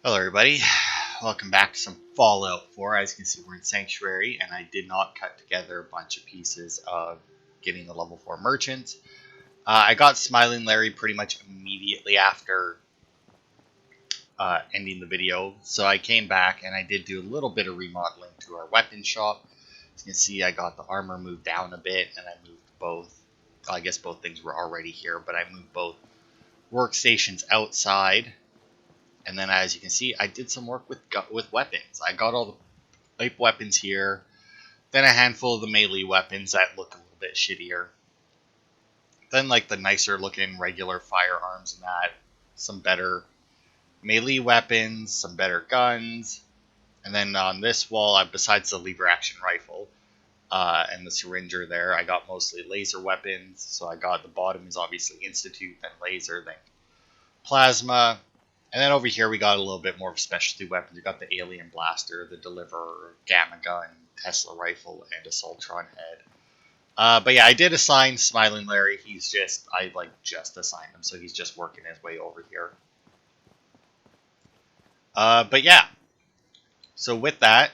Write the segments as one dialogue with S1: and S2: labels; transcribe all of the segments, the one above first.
S1: Hello, everybody. Welcome back to some Fallout 4. As you can see, we're in Sanctuary, and I did not cut together a bunch of pieces of getting the level 4 merchant. I got Smiling Larry pretty much immediately after ending the video, so I came back and I did do a little bit of remodeling to our weapon shop. As you can see, I got the armor moved down a bit, and I moved both. I guess both things were already here, but I moved both workstations outside. And then, as you can see, I did some work with weapons. I got all the pipe weapons here, then a handful of the melee weapons that look a little bit shittier. Then, like, the nicer looking regular firearms and that. Some better melee weapons, some better guns. And then on this wall, besides the lever action rifle and the syringer there, I got mostly laser weapons. So I got the bottom is obviously Institute, then laser, then plasma. And then over here we got a little bit more of specialty weapons. We got the Alien Blaster, the Deliverer, Gamma Gun, Tesla Rifle, and a Soltron Head. But yeah, I did assign Smiling Larry. I just assigned him, so he's just working his way over here. But yeah, so with that,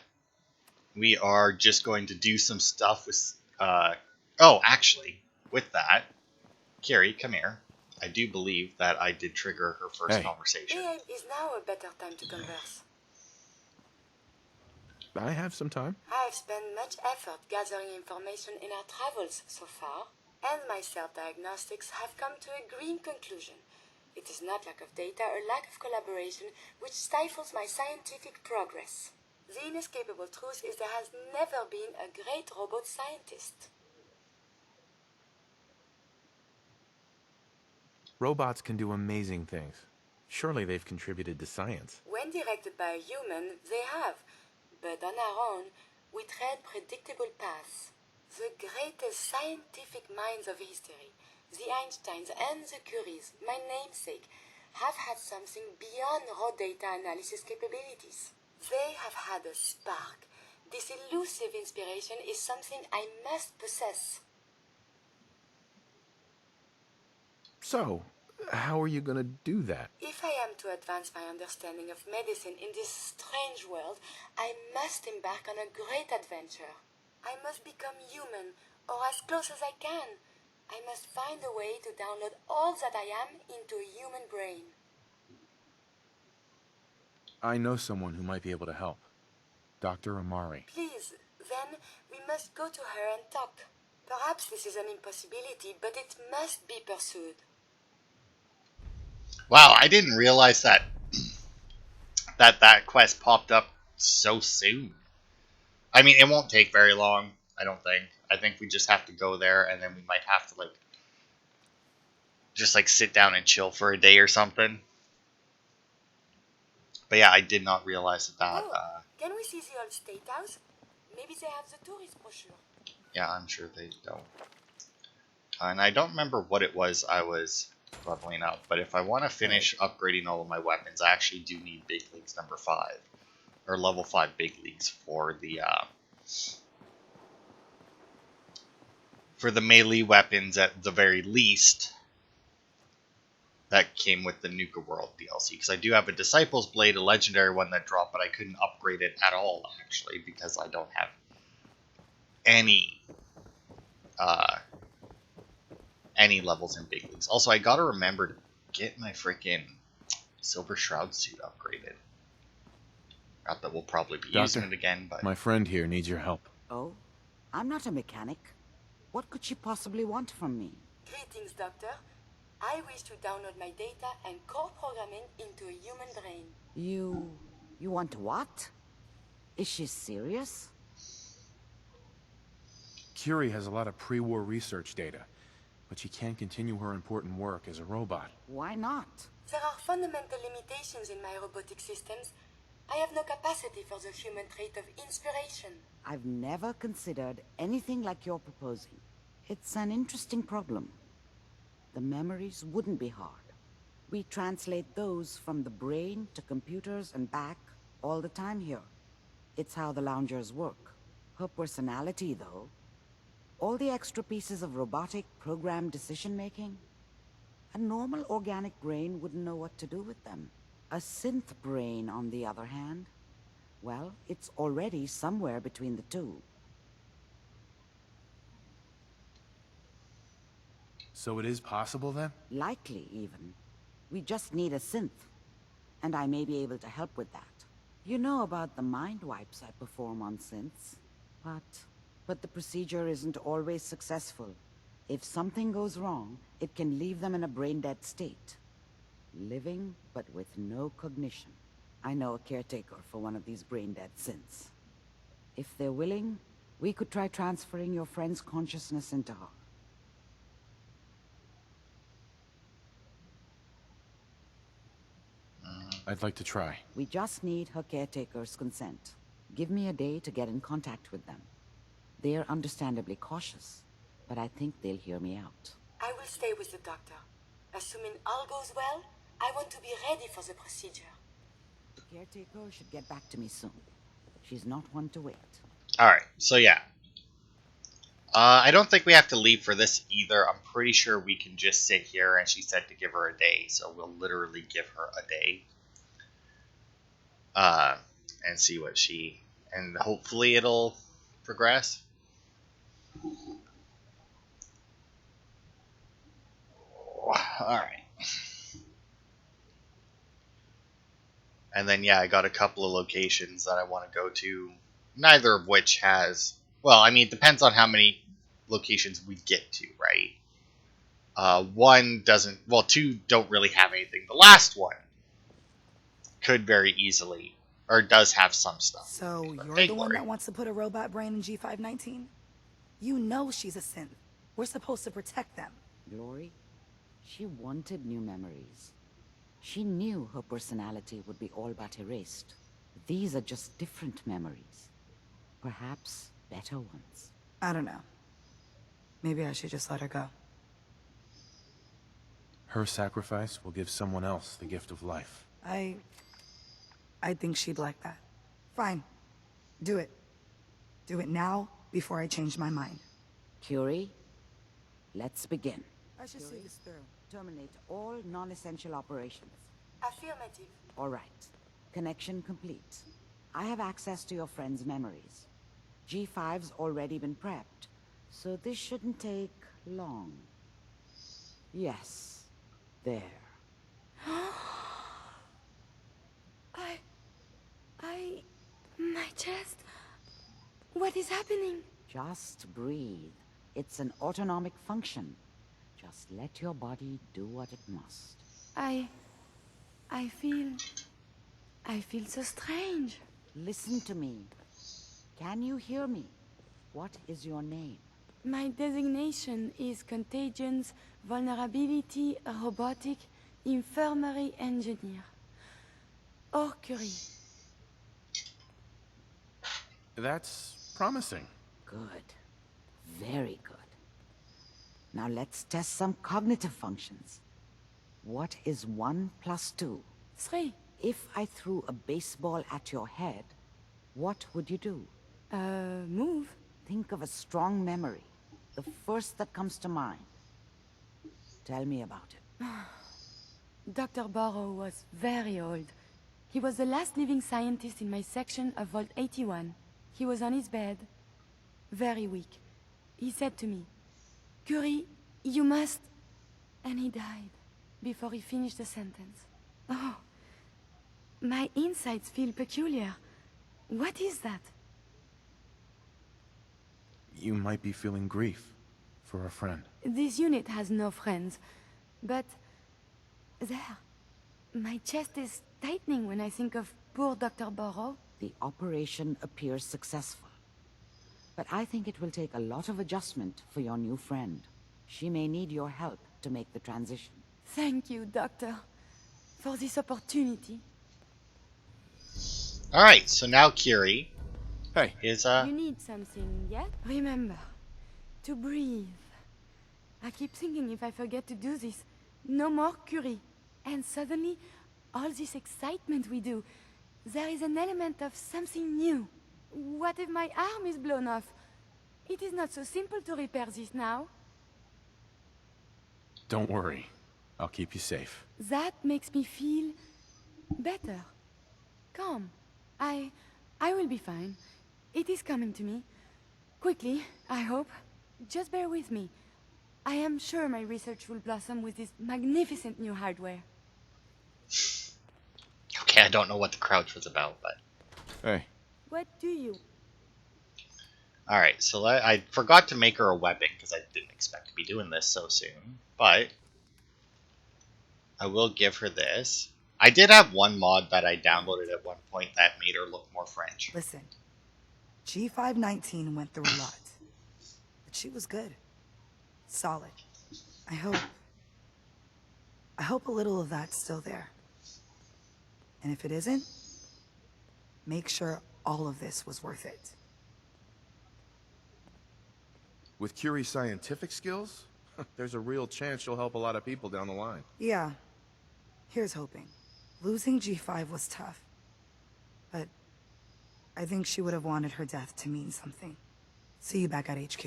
S1: we are just going to do some stuff with, actually, with that, Curie, come here. I do believe that I did trigger her first conversation.
S2: Is now a better time to converse.
S3: I have some time.
S2: I have spent much effort gathering information in our travels so far, and my self-diagnostics have come to a green conclusion. It is not lack of data or lack of collaboration which stifles my scientific progress. The inescapable truth is there has never been a great robot scientist.
S3: Robots can do amazing things. Surely they've contributed to science.
S2: When directed by a human, they have. But on our own, we tread predictable paths. The greatest scientific minds of history, the Einsteins and the Curies, my namesake, have had something beyond raw data analysis capabilities. They have had a spark. This elusive inspiration is something I must possess.
S3: So, how are you going to do that?
S2: If I am to advance my understanding of medicine in this strange world, I must embark on a great adventure. I must become human, or as close as I can. I must find a way to download all that I am into a human brain.
S3: I know someone who might be able to help. Dr. Amari.
S2: Please, then we must go to her and talk. Perhaps this is an impossibility, but it must be pursued.
S1: Wow, I didn't realize that that quest popped up so soon. I mean, it won't take very long, I don't think. I think we just have to go there, and then we might have to, just sit down and chill for a day or something. But yeah, I did not realize that.
S2: Can we see the old State House? Maybe they have the tourist brochure.
S1: Yeah, I'm sure they don't. And I don't remember what it was I was leveling up, but if I want to finish upgrading all of my weapons, I actually do need Big Leagues number 5. Or level 5 Big Leagues for the melee weapons at the very least that came with the Nuka World DLC. Because I do have a Disciples Blade, a legendary one that dropped, but I couldn't upgrade it at all, actually, because I don't have any levels in Big Leagues. Also, I gotta remember to get my freaking Silver Shroud suit upgraded. Not that we'll probably be using it again, but...
S3: My friend here needs your help.
S4: Oh? I'm not a mechanic. What could she possibly want from me?
S2: Greetings, Doctor. I wish to download my data and core programming into a human brain.
S4: You want what? Is she serious?
S3: Curie has a lot of pre-war research data, but she can't continue her important work as a robot.
S4: Why not?
S2: There are fundamental limitations in my robotic systems. I have no capacity for the human trait of inspiration.
S4: I've never considered anything like you're proposing. It's an interesting problem. The memories wouldn't be hard. We translate those from the brain to computers and back all the time here. It's how the loungers work. Her personality, though. All the extra pieces of robotic programmed decision-making. A normal organic brain wouldn't know what to do with them. A synth brain, on the other hand, well, it's already somewhere between the two.
S3: So it is possible then?
S4: Likely, even. We just need a synth, and I may be able to help with that. You know about the mind wipes I perform on synths, but the procedure isn't always successful. If something goes wrong, it can leave them in a brain-dead state. Living, but with no cognition. I know a caretaker for one of these brain-dead synths. If they're willing, we could try transferring your friend's consciousness into her.
S3: I'd like to try.
S4: We just need her caretaker's consent. Give me a day to get in contact with them. They're understandably cautious, but I think they'll hear me out.
S2: I will stay with the doctor. Assuming all goes well, I want to be ready for the procedure.
S4: The caretaker should get back to me soon. She's not one to wait.
S1: Alright, so yeah. I don't think we have to leave for this either. I'm pretty sure we can just sit here, and she said to give her a day, so we'll literally give her a day. And see what and hopefully it'll progress. Alright. And then, yeah, I got a couple of locations that I want to go to, neither of which has... Well, I mean, it depends on how many locations we get to, right? One doesn't... Well, two don't really have anything. The last one could very easily, or does have some stuff.
S5: So you're
S1: Hey,
S5: the one
S1: Glory.
S5: that wants to put a robot brain in G519? You know she's a synth. We're supposed to protect them.
S4: Glory, she wanted new memories. She knew her personality would be all but erased. These are just different memories. Perhaps better ones.
S5: I don't know. Maybe I should just let her go.
S3: Her sacrifice will give someone else the gift of life.
S5: I think she'd like that. Fine. Do it. Do it now, before I change my mind.
S4: Curie, let's begin.
S5: I should see this through.
S4: Terminate all non-essential operations.
S2: Affirmative.
S4: All right. Connection complete. I have access to your friend's memories. G5's already been prepped, so this shouldn't take long. Yes. There.
S2: My chest. What is happening?
S4: Just breathe. It's an autonomic function. Just let your body do what it must.
S2: I feel so strange.
S4: Listen to me. Can you hear me? What is your name?
S2: My designation is Contagions, Vulnerability, Robotic, Infirmary Engineer. Or Curie.
S3: That's promising.
S4: Good. Very good. Now let's test some cognitive functions. What is 1 + 2?
S2: 3.
S4: If I threw a baseball at your head, what would you do?
S2: Move.
S4: Think of a strong memory. The first that comes to mind. Tell me about it.
S2: Dr. Burrow was very old. He was the last living scientist in my section of Vault 81. He was on his bed, very weak. He said to me, "Curie, you must..." And he died before he finished the sentence. Oh, my insides feel peculiar. What is that?
S3: You might be feeling grief for a friend.
S2: This unit has no friends, but there, my chest is tightening when I think of poor Dr. Burrow.
S4: The operation appears successful. But I think it will take a lot of adjustment for your new friend. She may need your help to make the transition.
S2: Thank you, Doctor, for this opportunity.
S1: Alright, so now Curie
S3: Hey.
S1: is,
S2: You need something, yeah? Remember, to breathe. I keep thinking if I forget to do this, no more Curie. And suddenly, all this excitement we do, there is an element of something new. What if my arm is blown off? It is not so simple to repair this now.
S3: Don't worry. I'll keep you safe.
S2: That makes me feel Better. Calm. I... I will be fine. It is coming to me. Quickly, I hope. Just bear with me. I am sure my research will blossom with this magnificent new hardware.
S1: Okay, I don't know what the crouch was about, but...
S3: Hey,
S2: What do you...
S1: Alright, so I forgot to make her a weapon, because I didn't expect to be doing this so soon. But... I will give her this. I did have one mod that I downloaded at one point that made her look more French.
S5: Listen, G519 went through a lot, but she was good. Solid. I hope a little of that's still there. And if it isn't, make sure all of this was worth it.
S3: with Curie's scientific skills, there's a real chance she'll help a lot of people down the line.
S5: Yeah. Here's hoping. Losing G5 was tough, but I think she would have wanted her death to mean something. See you back at HQ.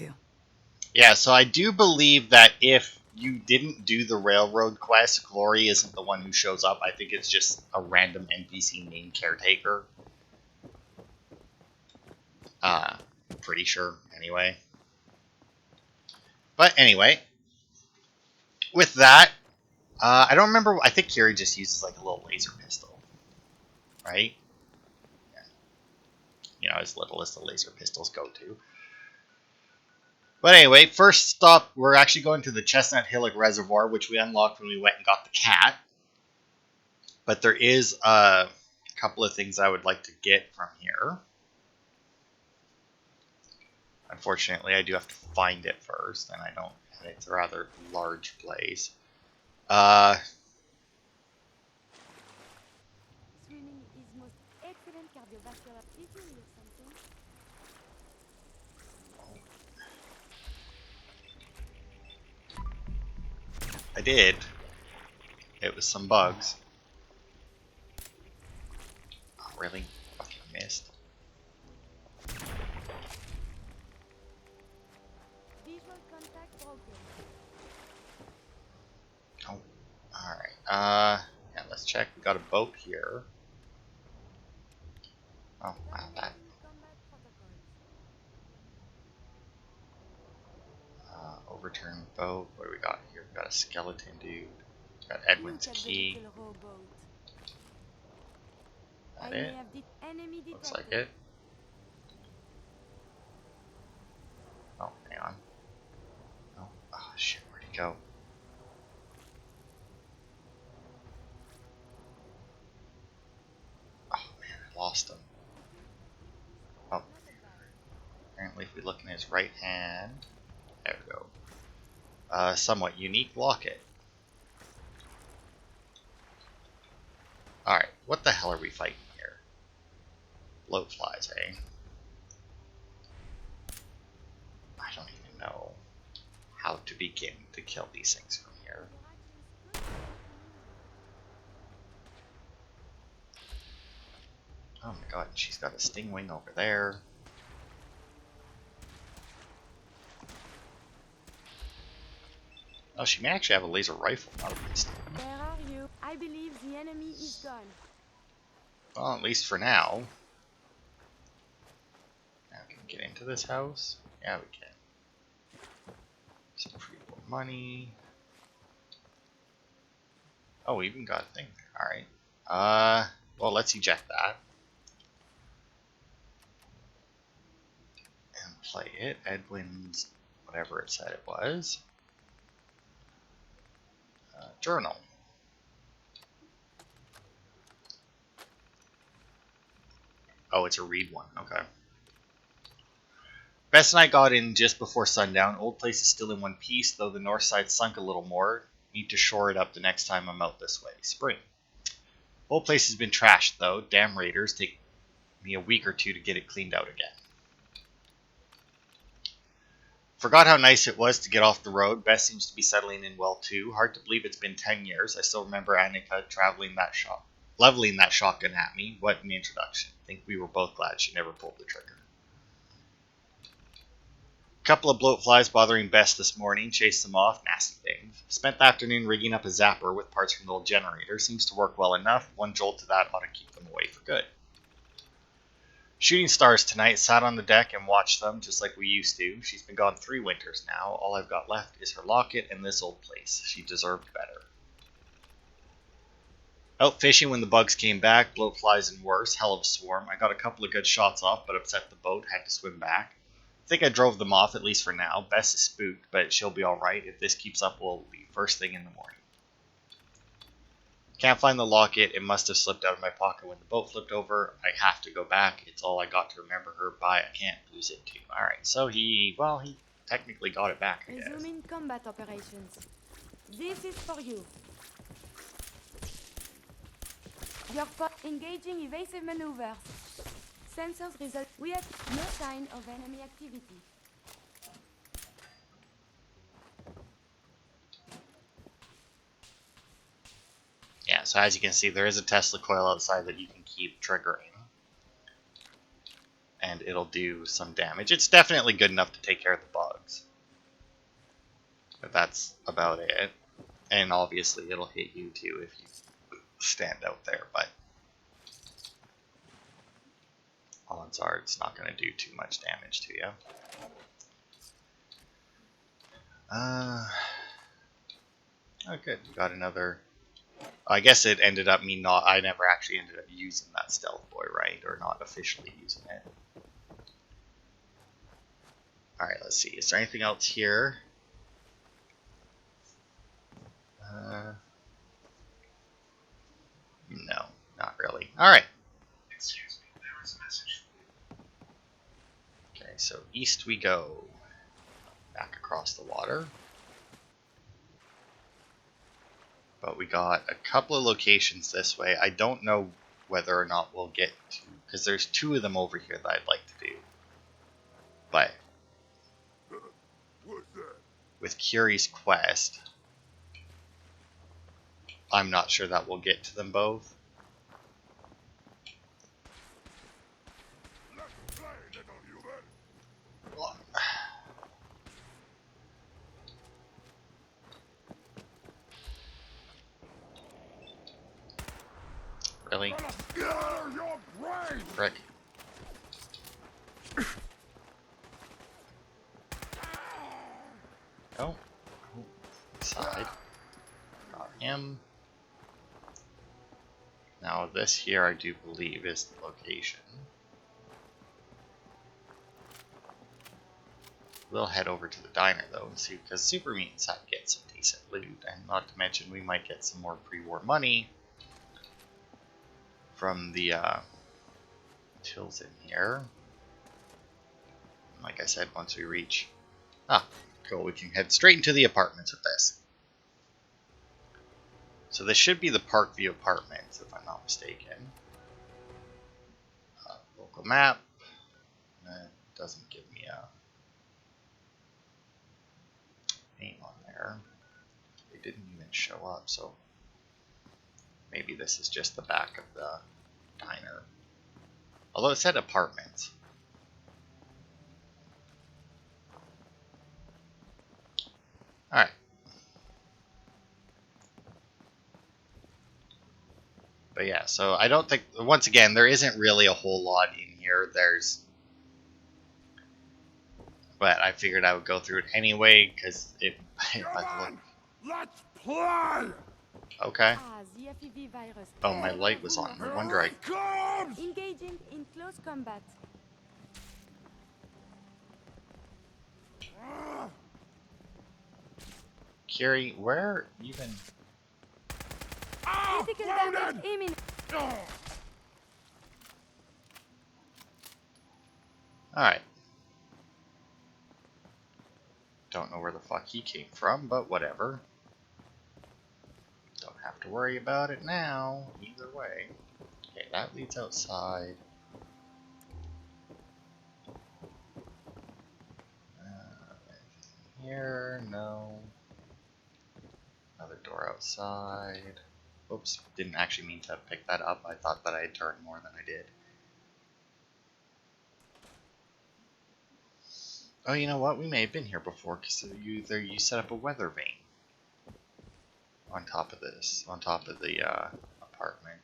S1: Yeah, so I do believe that if you didn't do the railroad quest, Glory isn't the one who shows up. I think it's just a random NPC named Caretaker. Pretty sure, anyway. But anyway, with that, I don't remember. I think Curie just uses like a little laser pistol, right? Yeah. You know, as little as the laser pistols go to. But anyway, first stop, we're actually going to the Chestnut Hillock Reservoir, which we unlocked when we went and got the cat. But there is a couple of things I would like to get from here. Unfortunately, I do have to find it first, and I don't. It's a rather large place.
S2: Swimming is most excellent cardiovascular... Did you hear something?
S1: I did. It was some bugs. Oh, really? Fucking missed.
S2: Visual contact broken.
S1: Oh, alright. Yeah, let's check. We got a boat here. Oh, wow, that.
S2: Combat protocols.
S1: Overturned boat. What do we got here? We got a skeleton dude. We got Edwin's
S2: Look at the
S1: key.
S2: little rowboat.
S1: That
S2: I may
S1: it?
S2: have the enemy detected.
S1: Looks like it. Oh, hang on. Oh, oh shit, where'd he go? Oh man, I lost him. Oh. Apparently if we look in his right hand, there we go. Somewhat unique locket. Alright, what the hell are we fighting here? Bloatflies, eh? I don't even know how to begin to kill these things from here. Oh my god, she's got a stingwing over there. Oh, she may actually have a laser rifle, not a pistol.
S2: Where are you? I believe the enemy is gone.
S1: Well, at least for now. Now we can get into this house. Yeah, we can. Some free money. Oh, we even got a thing there. Alright. Well, let's eject that. And play it. Edwin's, whatever it said it was. Journal. Oh, it's a read one. Okay. Bess and I got in just before sundown. Old place is still in one piece, though the north side sunk a little more. Need to shore it up the next time I'm out this way. Spring. Old place has been trashed, though. Damn raiders. Take me a week or two to get it cleaned out again. Forgot how nice it was to get off the road. Bess seems to be settling in well, too. Hard to believe it's been 10 years. I still remember Annika leveling that shotgun at me. What an introduction. I think we were both glad she never pulled the trigger. Couple of bloat flies bothering Bess this morning. Chased them off. Nasty things. Spent the afternoon rigging up a zapper with parts from the old generator. Seems to work well enough. One jolt to that ought to keep them away for good. Shooting stars tonight. Sat on the deck and watched them just like we used to. She's been gone 3 winters now. All I've got left is her locket and this old place. She deserved better. Out fishing when the bugs came back. Bloat flies and worse. Hell of a swarm. I got a couple of good shots off, but upset the boat. Had to swim back. I think I drove them off, at least for now. Bess is spooked, but she'll be alright. If this keeps up, we'll leave first thing in the morning. Can't find the locket. It must have slipped out of my pocket when the boat flipped over. I have to go back. It's all I got to remember her by. I can't lose it too. Alright, so he technically got it back, I guess.
S2: Resuming combat operations. This is for you. Your engaging evasive maneuvers. Sensors result. We have no sign of enemy activity.
S1: Yeah, so as you can see, there is a Tesla coil outside that you can keep triggering. And it'll do some damage. It's definitely good enough to take care of the bugs. But that's about it. And obviously it'll hit you too if you stand out there, but odds are it's not going to do too much damage to you. Oh, good. We got another. I guess it ended up me not. I never actually ended up using that stealth boy, right? Or not officially using it. Alright, let's see. Is there anything else here? No, not really. Alright.
S6: Excuse me, there is a message.
S1: Okay, so east we go. Back across the water. But we got a couple of locations this way. I don't know whether or not we'll get to, because there's 2 of them over here that I'd like to do. But with Curie's quest, I'm not sure that we'll get to them both. Really? Frick. Oh. Side. Got him. Now this here I do believe is the location. We'll head over to the diner though and see, because super mutants have to get some decent loot, and not to mention we might get some more pre-war money from the tills in here. Like I said, once we reach cool, we can head straight into the apartments with this. So this should be the Parkview apartments, if I'm not mistaken. Local map. That doesn't give me a name on there. They didn't even show up, so maybe this is just the back of the diner. Although it said apartments. Alright. But yeah, so I don't think, once again, there isn't really a whole lot in here. But I figured I would go through it anyway, because if I look.
S6: Let's play!
S1: Okay.
S2: The FEV virus.
S1: Oh, my light was on. No wonder I.
S6: Comes!
S2: Engaging in close combat.
S1: Curie, where even.
S2: Critical damage imminent.
S1: Alright. Don't know where the fuck he came from, but whatever. Don't have to worry about it now, either way. Okay, that leads outside. Here, no. Another door outside. Oops, didn't actually mean to pick that up. I thought that I had turned more than I did. Oh, you know what? We may have been here before because you set up a weather vane on top of this, on top of the apartment.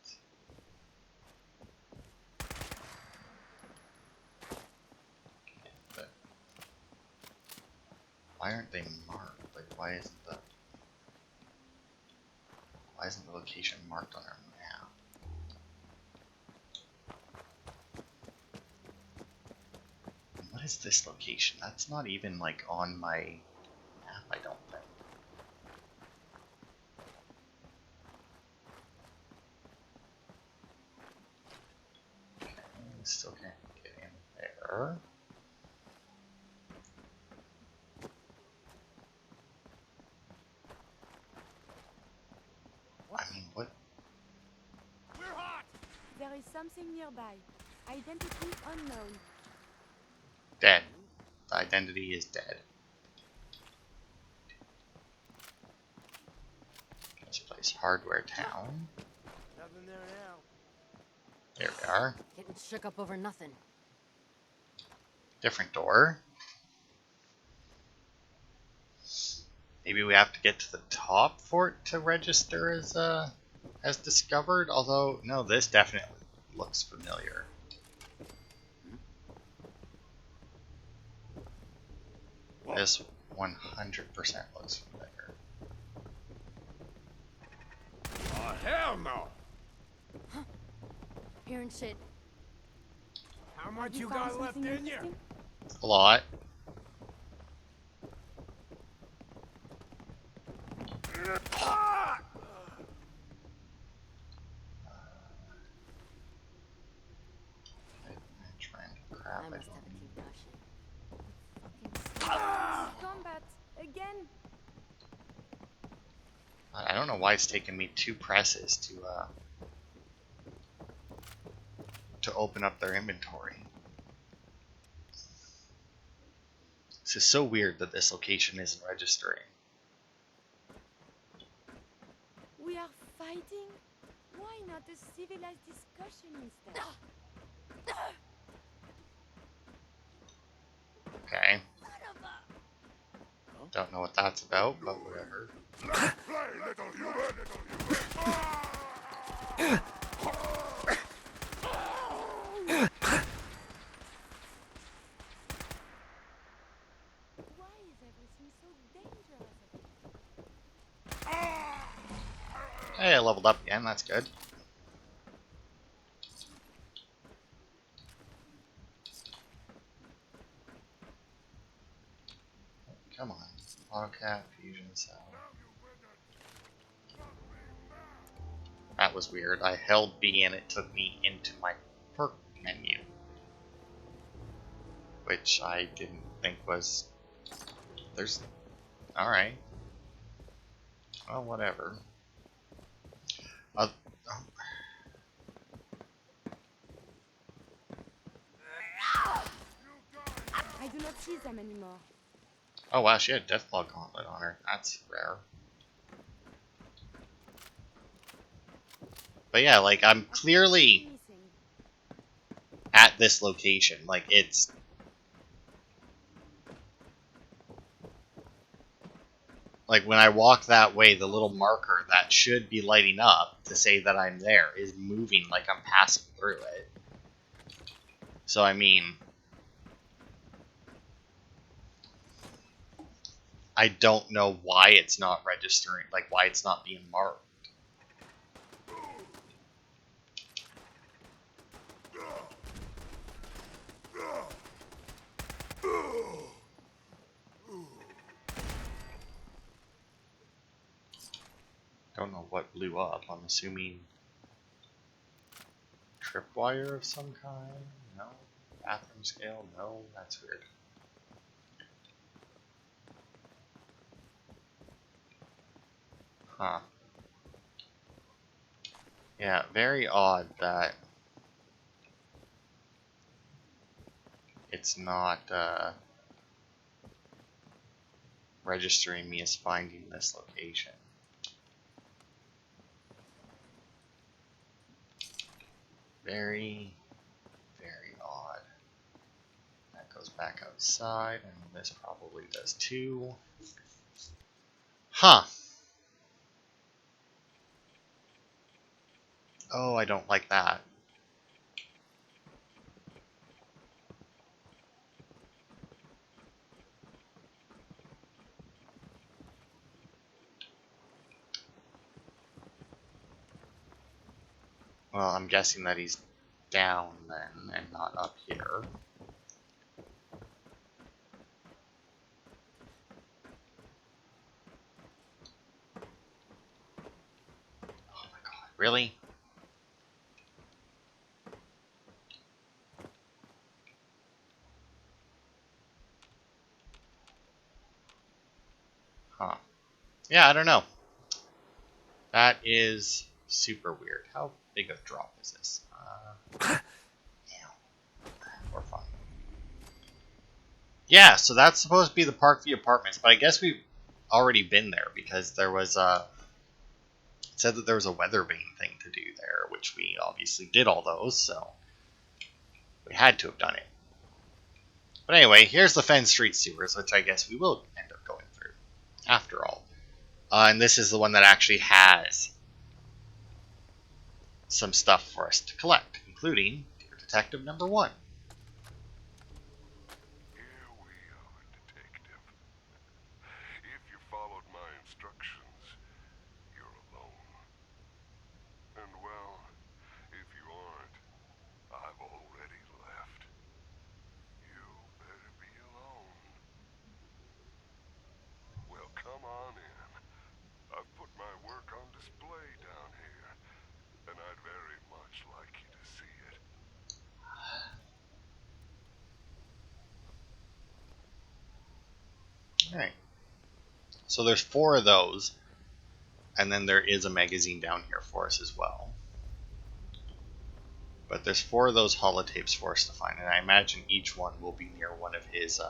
S1: But why aren't they marked? Like, why isn't the location marked on our map? And what is this location? That's not even like on my map, I don't think. Okay, still can't get in there. I mean, what?
S6: We're hot!
S2: There is something nearby. Identity unknown.
S1: Dead. The identity is dead. This place, Hardware Town.
S6: Nothing there now.
S1: There we are.
S7: Getting shook up over nothing.
S1: Different door. Maybe we have to get to the top for it to register as discovered. Although, no, this definitely looks familiar. This 100% looks familiar.
S6: Oh, hell no!
S7: Hearing shit.
S6: How much you
S2: found
S6: got left
S2: something
S6: in you?
S2: interesting?
S1: A lot. I'm trying to crap
S7: I
S1: it.
S7: must have a concussion.
S2: Combat again.
S1: I don't know why it's taken me 2 presses to open up their inventory. This is so weird that this location isn't registering.
S2: We are fighting? Why not a civilized discussion instead?
S1: Okay. Don't know what that's about, but whatever.
S6: Play, little human, little human!
S2: Why is everything so dangerous?
S1: Hey, I leveled up again, that's good. Come on. AutoCAD, Fusion Cell. That was weird. I held B and it took me into my perk menu. Which I didn't think was... There's... Alright. Well, whatever. Oh.
S2: I do not see them anymore.
S1: Oh wow, she had Deathclaw Gauntlet on her. That's rare. But yeah, like, I'm clearly
S2: Missing.
S1: at this location. Like, it's... Like, when I walk that way, the little marker that should be lighting up to say that I'm there is moving like I'm passing through it. So, I mean... I don't know why it's not registering, like, why it's not being marked. Don't know what blew up. I'm assuming tripwire of some kind? No? Bathroom scale? No? That's weird. Huh. Yeah, very odd that it's not registering me as finding this location. Very, very odd. That goes back outside, and this probably does too. Huh. Oh, I don't like that. Well, I'm guessing that he's down then and not up here. Oh my god, really? Huh. Yeah, I don't know. That is super weird. How big a drop is this? We're fine. Yeah, so that's supposed to be the Parkview Apartments, but I guess we've already been there because there was it said that there was a weather vane thing to do there, which we obviously did all those, so we had to have done it. But anyway, here's the Fen Street sewers, which I guess we will end up going through, after all. And this is the one that actually has some stuff for us to collect, including Dear Detective number 1.
S6: Here we are, detective. If you followed my instructions, you're alone. And well, if you aren't, I've already left. You better be alone. Well, come on in. I've put my work on display down here, and I'd very much like you to see it.
S1: Alright. So there's 4 of those, and then there is a magazine down here for us as well. But there's 4 of those holotapes for us to find, and I imagine each one will be near one of his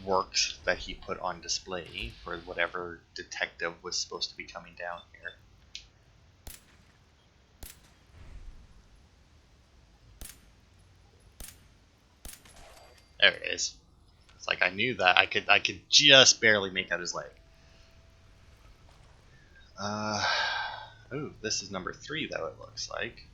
S1: works that he put on display for whatever detective was supposed to be coming down here. There it is. It's like I knew that I could just barely make out his leg. Ooh, this is number 3 though, it looks like.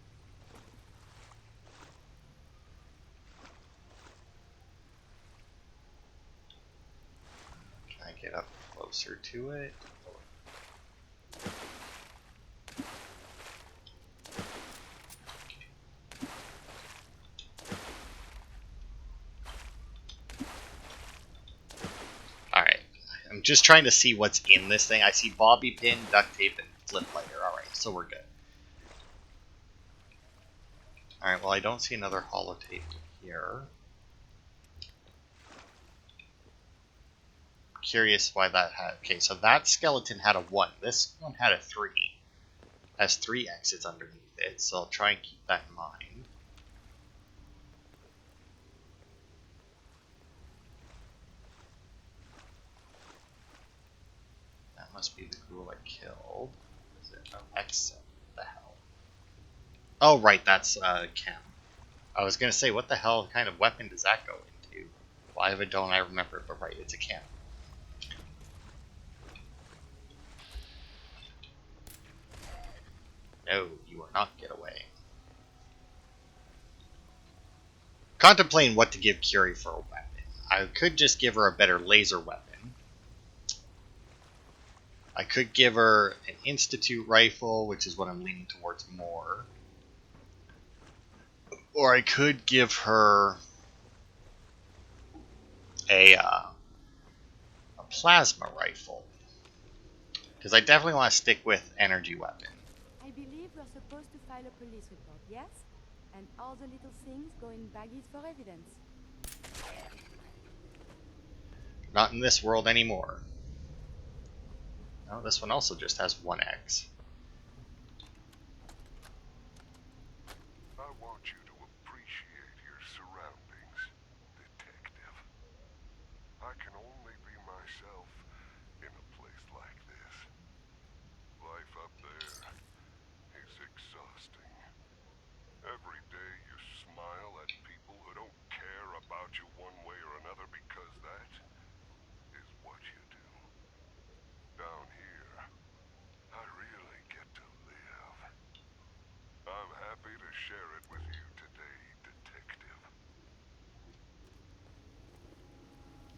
S1: Can I get up closer to it? Alright. I'm just trying to see what's in this thing. I see bobby pin, duct tape, and flip lighter. Alright, so we're good. Alright, well I don't see another holotape here. Curious why that had... Okay, so that skeleton had a 1. This one had a 3. Has 3 exits underneath it, so I'll try and keep that in mind. That must be the ghoul I killed. Is it? Oh, exit. What the hell? Oh, right, that's chem. I was gonna say, what the hell kind of weapon does that go into? Why don't I remember it, but right, it's a chem. No, you are not get away. Contemplating what to give Curie for a weapon. I could just give her a better laser weapon. I could give her an Institute rifle, which is what I'm leaning towards more. Or I could give her a plasma rifle. Because I definitely want to stick with energy weapon.
S2: I believe we're supposed to file a police report, yes? And all the little things go in baggies for evidence.
S1: Not in this world anymore. No, this one also just has 1x.
S6: I want you to appreciate your surroundings, detective. I can only be myself in a place like this. Life up there is exhausting. Every day you smile at people who don't care about you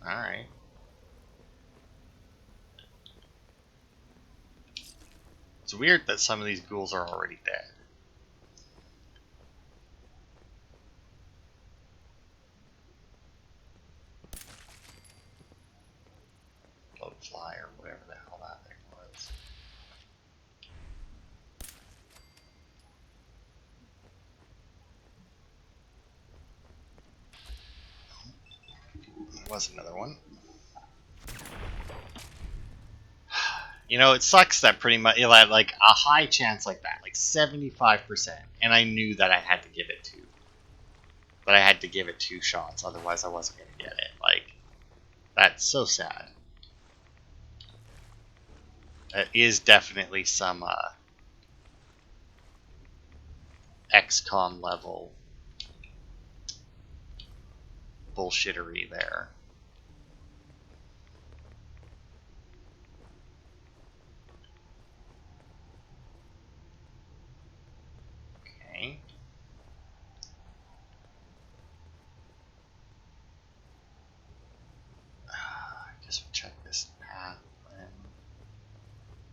S1: Alright. It's weird that some of these ghouls are already dead. Bloatfly or whatever the hell that thing was. There was another one. You know, it sucks that pretty much, like a high chance like that, like 75%, and I knew that I had to give it two. But I had to give it 2 shots, otherwise I wasn't going to get it. Like, that's so sad. That is definitely some XCOM level bullshittery there. Okay. I guess we'll check this path then,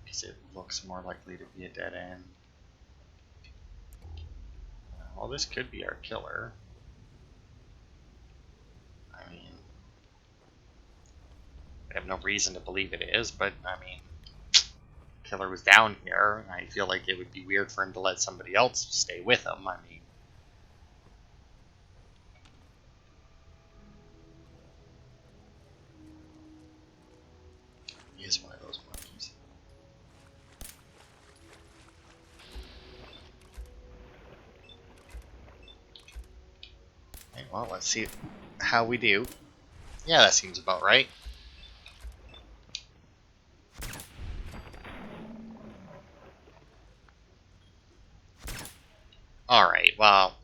S1: because it looks more likely to be a dead end. Well, this could be our killer. I mean, I have no reason to believe it is, but I mean, killer was down here. I feel like it would be weird for him to let somebody else stay with him. I mean, he is one of those monkeys. Okay, well, let's see how we do. Yeah, that seems about right. Alright, well,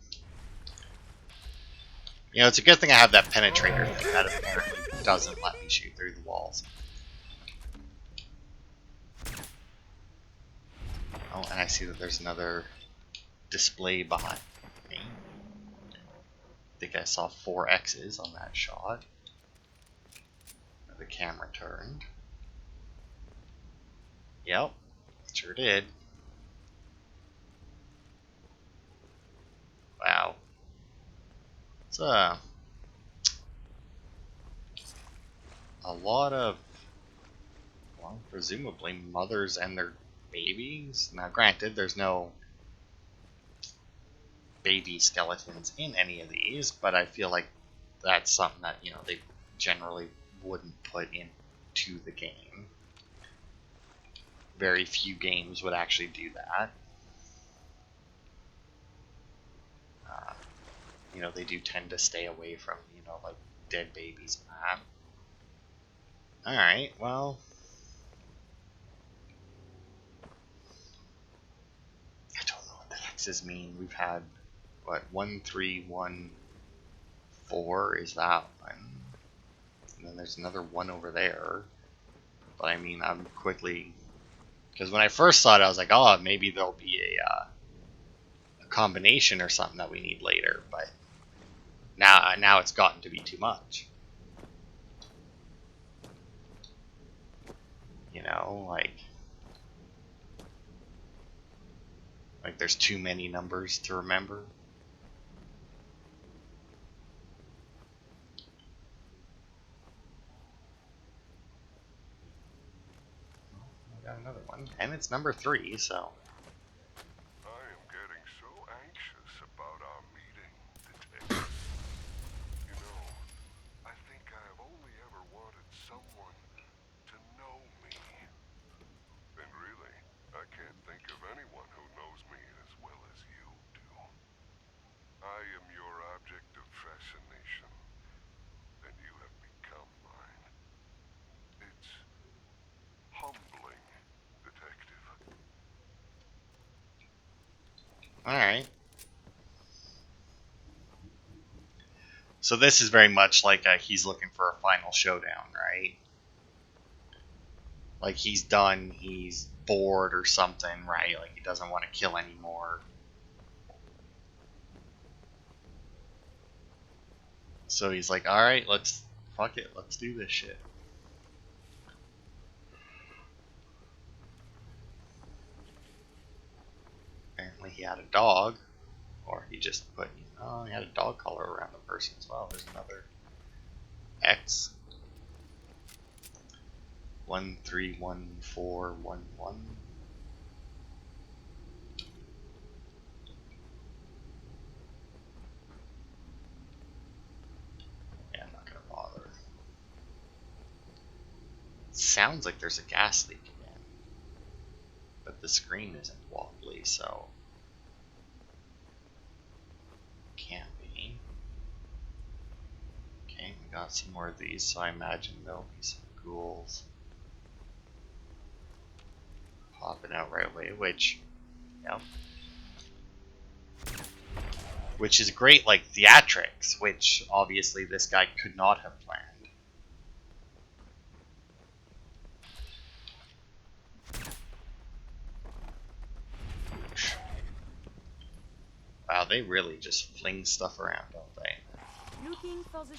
S1: you know, it's a good thing I have that penetrator thing that apparently doesn't let me shoot through the walls. Oh, and I see that there's another display behind me. I think I saw 4 X's on that shot. The camera turned. Yep, sure did. Wow. It's a lot of, well, presumably mothers and their babies. Now, granted, there's no baby skeletons in any of these, but I feel like that's something that, you know, they generally wouldn't put into the game. Very few games would actually do that. You know, they do tend to stay away from, you know, like dead babies and that. Alright, well, I don't know what the X's mean. We've had, what, 1, 3, 1, 4 is that one. And then there's another 1 over there. But I mean, I'm quickly, because when I first saw it, I was like, oh, maybe there'll be a combination or something that we need later. But now it's gotten to be too much. You know, like there's too many numbers to remember. I got another one, and it's number 3, so.
S6: I am getting so anxious about our meeting, detective. You know, I think I have only ever wanted someone to know me. And really, I can't think of anyone who knows me as well as you do. I am your object of fascination, and you have become mine. It's humbling, detective.
S1: Alright. So this is very much like he's looking for a final showdown, right? Like he's done, he's bored or something, right? Like he doesn't want to kill anymore. So he's like, alright, let's Fuck it, let's do this shit. Apparently he had a dog, or he just put, oh, he had a dog collar around the person as well. There's another X. 131411. Yeah, I'm not gonna bother. It sounds like there's a gas leak again, but the screen isn't wobbly, so can't be. Okay, we got some more of these, so I imagine there'll be some ghouls popping out right away, which, yep. Which is great, like theatrics, which obviously this guy could not have planned. Wow, they really just fling stuff around, don't they?
S2: Looking for the...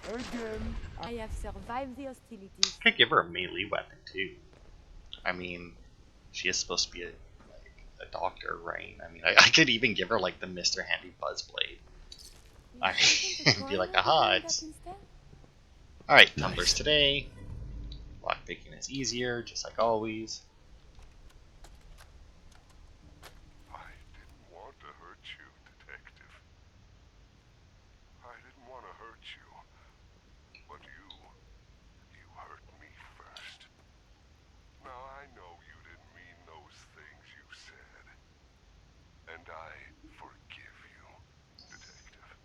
S3: Again.
S2: I have survived the hostilities.
S1: Could give her a melee weapon too. I mean, she is supposed to be a doctor, right? I mean, I could even give her like the Mr. Handy Buzzblade. I'd be like, aha, it's... Alright, tumblers today. Lockpicking is easier, just like always.
S6: I didn't want to hurt you, Detective. I didn't want to hurt you. But you hurt me first. Now I know you didn't mean those things you said. And I forgive you, Detective.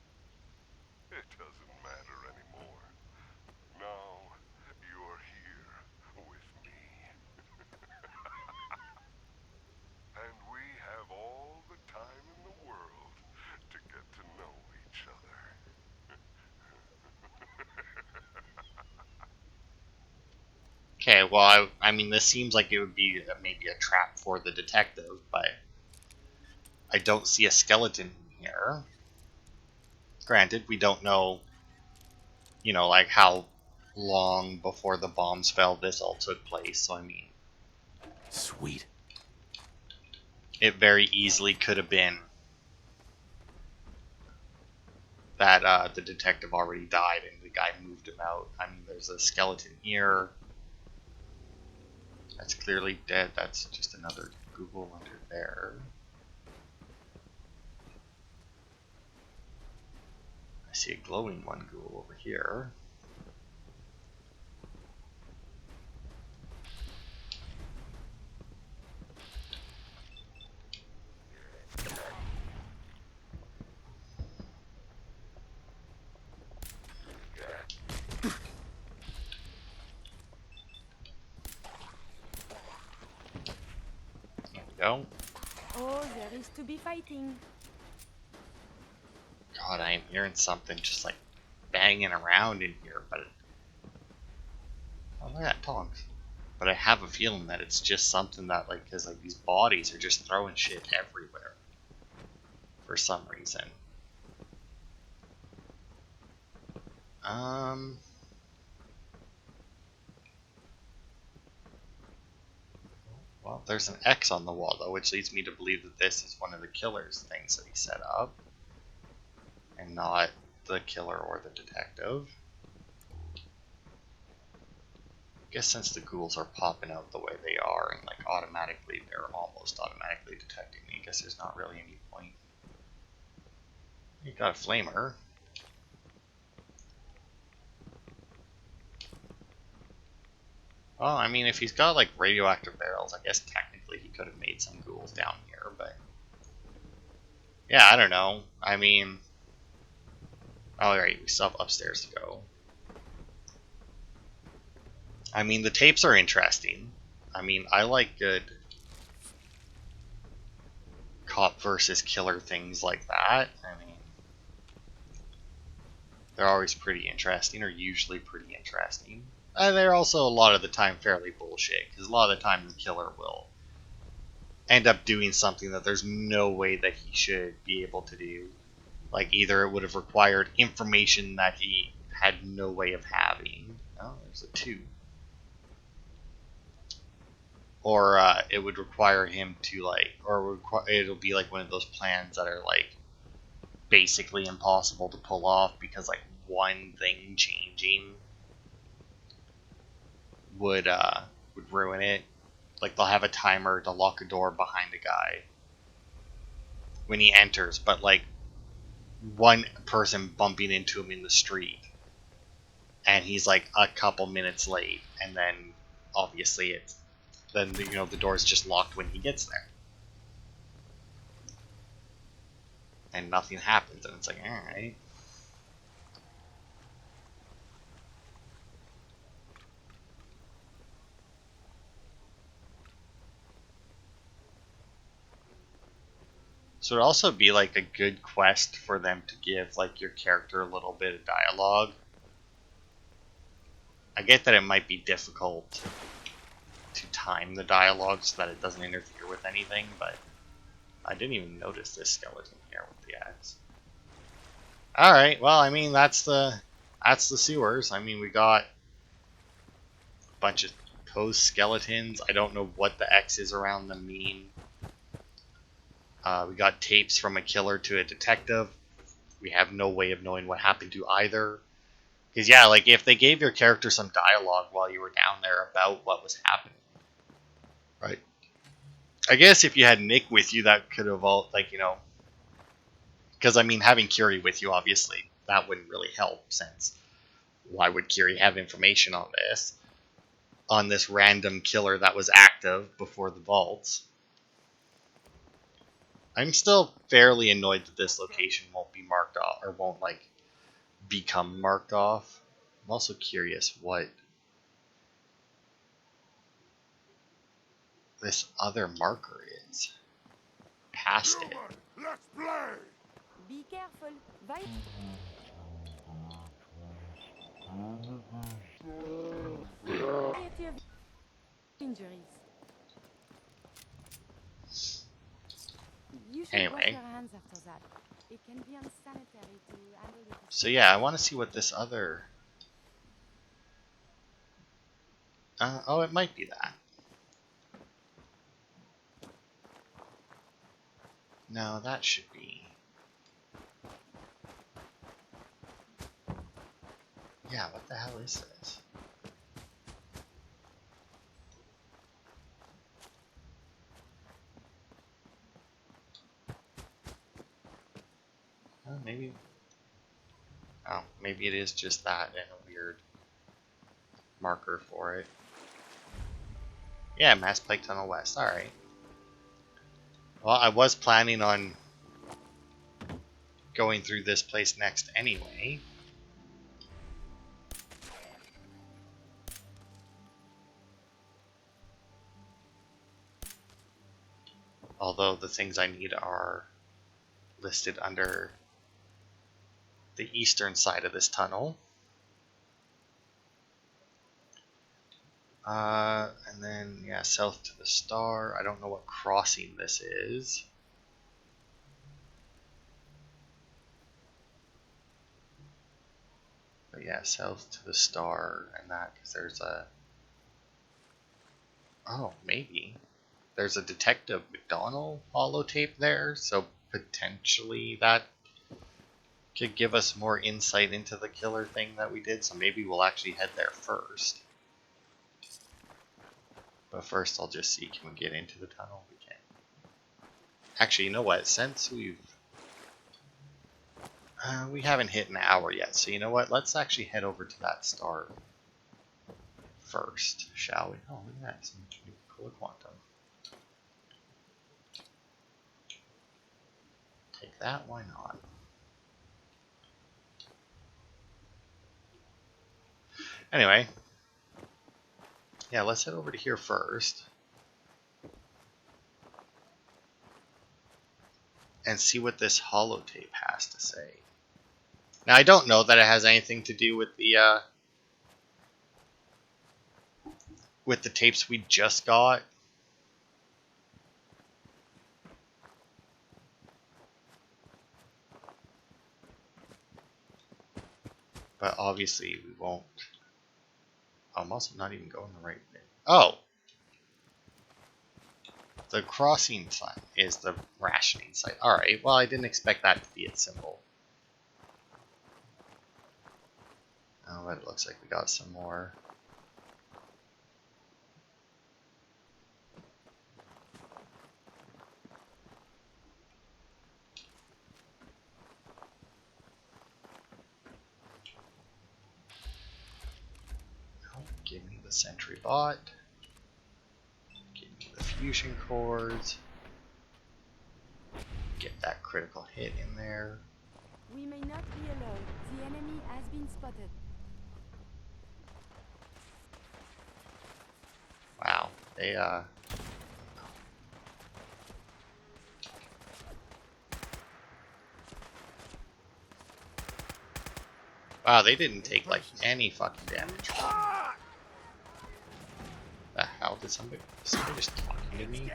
S6: It doesn't matter anymore. Now you're here with me. And we have all the time in the world to get to know each other.
S1: Okay, well, I mean, this seems like it would be maybe a trap for the detective, but I don't see a skeleton here. Granted, we don't know, like how long before the bombs fell this all took place, so I mean,
S3: Sweet.
S1: it very easily could have been that the detective already died and the guy moved him out. I mean, there's a skeleton here. That's clearly dead. That's just another Google under there. I see a glowing one ghoul over here. There we go.
S2: Oh, there is to be fighting.
S1: God, I am hearing something just like banging around in here, but oh, look at that tongs. But I have a feeling that it's just something that, like, because like these bodies are just throwing shit everywhere for some reason. Well, there's an X on the wall though, which leads me to believe that this is one of the killer's things that he set up, and not the killer or the detective. I guess since the ghouls are popping out the way they are, and like automatically, they're almost automatically detecting me, I guess there's not really any point. You got a flamer. Well, I mean, if he's got like radioactive barrels, I guess technically he could have made some ghouls down here, but yeah, I don't know. I mean, alright, we still have upstairs to go. I mean, the tapes are interesting. I mean, I like good cop versus killer things like that. I mean, they're always pretty interesting, or usually pretty interesting. And they're also a lot of the time fairly bullshit, because a lot of the time the killer will end up doing something that there's no way that he should be able to do. Like, either it would have required information that he had no way of having. Oh, there's a 2. Or it would require him to, like, or it'll be like one of those plans that are, like, basically impossible to pull off because, like, one thing changing would ruin it. Like, they'll have a timer to lock a door behind a guy when he enters, but, like, one person bumping into him in the street and he's like a couple minutes late, and then obviously the door's just locked when he gets there and nothing happens, and it's like, all right. So it'd also be like a good quest for them to give like your character a little bit of dialogue. I get that it might be difficult to time the dialogue so that it doesn't interfere with anything, but I didn't even notice this skeleton here with the axe. Alright, well, I mean, that's the sewers. I mean, we got a bunch of closed skeletons. I don't know what the X's around them mean. We got tapes from a killer to a detective. We have no way of knowing what happened to either. Because, yeah, like, if they gave your character some dialogue while you were down there about what was happening, right? I guess if you had Nick with you, that could have all, like, because, I mean, having Curie with you, obviously, that wouldn't really help, since why would Curie have information on this? On this random killer that was active before the vaults. I'm still fairly annoyed that this location won't be marked off, or won't, like, become marked off. I'm also curious what this other marker is. Past it.
S6: Let's play!
S2: Be careful. Variety of injuries. You should wash
S1: Anyway,
S2: your hands after that. It can be unsanitary to handle it.
S1: so yeah, I want to see what this other... oh, it might be that. No, that should be... Yeah, what the hell is this? Oh, maybe... Oh, maybe it is just that and a weird marker for it. Yeah, Mass Pike Tunnel West. Alright. Well, I was planning on going through this place next anyway. Although the things I need are listed under the eastern side of this tunnel. And then, yeah, south to the star. I don't know what crossing this is. But yeah, south to the star and that, because there's a... Oh, maybe. There's a Detective McDonald holotape there, so potentially that could give us more insight into the killer thing that we did, so maybe we'll actually head there first. But first I'll just see, can we get into the tunnel? We can. Actually, you know what? Since we haven't hit an hour yet, so you know what? Let's actually head over to that star first, shall we? Oh, look at that. Some cool quantum. Take that, why not? Anyway. Yeah, let's head over to here first. And see what this holotape has to say. Now, I don't know that it has anything to do with the tapes we just got. But obviously we won't. I'm also not even going the right way. Oh! The crossing sign is the rationing site. Alright, well I didn't expect that to be its symbol. Oh, but it looks like we got some more. Oh, give me the sentry bot. Give me the fusion cores. Get that critical hit in there.
S2: We may not be alone. The enemy has been spotted.
S1: Wow, they wow, they didn't take like any fucking damage. The hell did somebody just talking to me?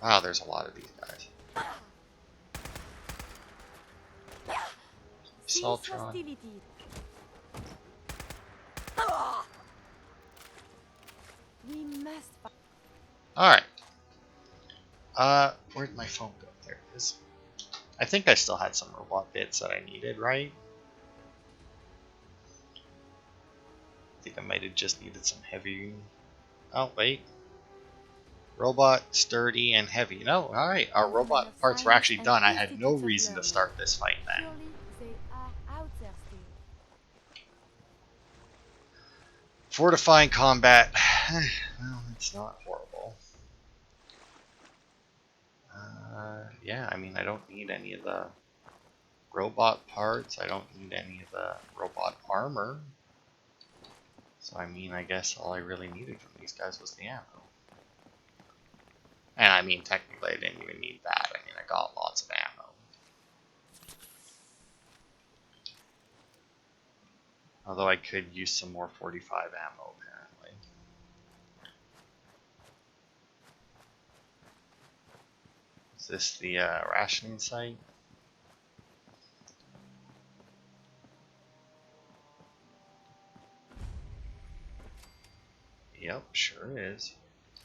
S1: Wow, there's a lot of these guys. Saltron.
S2: We must.
S1: Alright. Where'd my phone go? There it is. I think I still had some robot bits that I needed, right? I think I might have just needed some heavy. Oh, wait. Robot, sturdy, and heavy. No, alright. Our robot parts were actually done. I had no reason to start this fight then.
S2: Surely they are out there still.
S1: Fortifying combat. Well, it's not horrible. Yeah, I mean, I don't need any of the robot parts. I don't need any of the robot armor. So, I mean, I guess all I really needed from these guys was the ammo. And I mean, technically, I didn't even need that. I mean, I got lots of ammo. Although I could use some more 45 ammo, apparently. Is this the rationing site? Yep, sure is.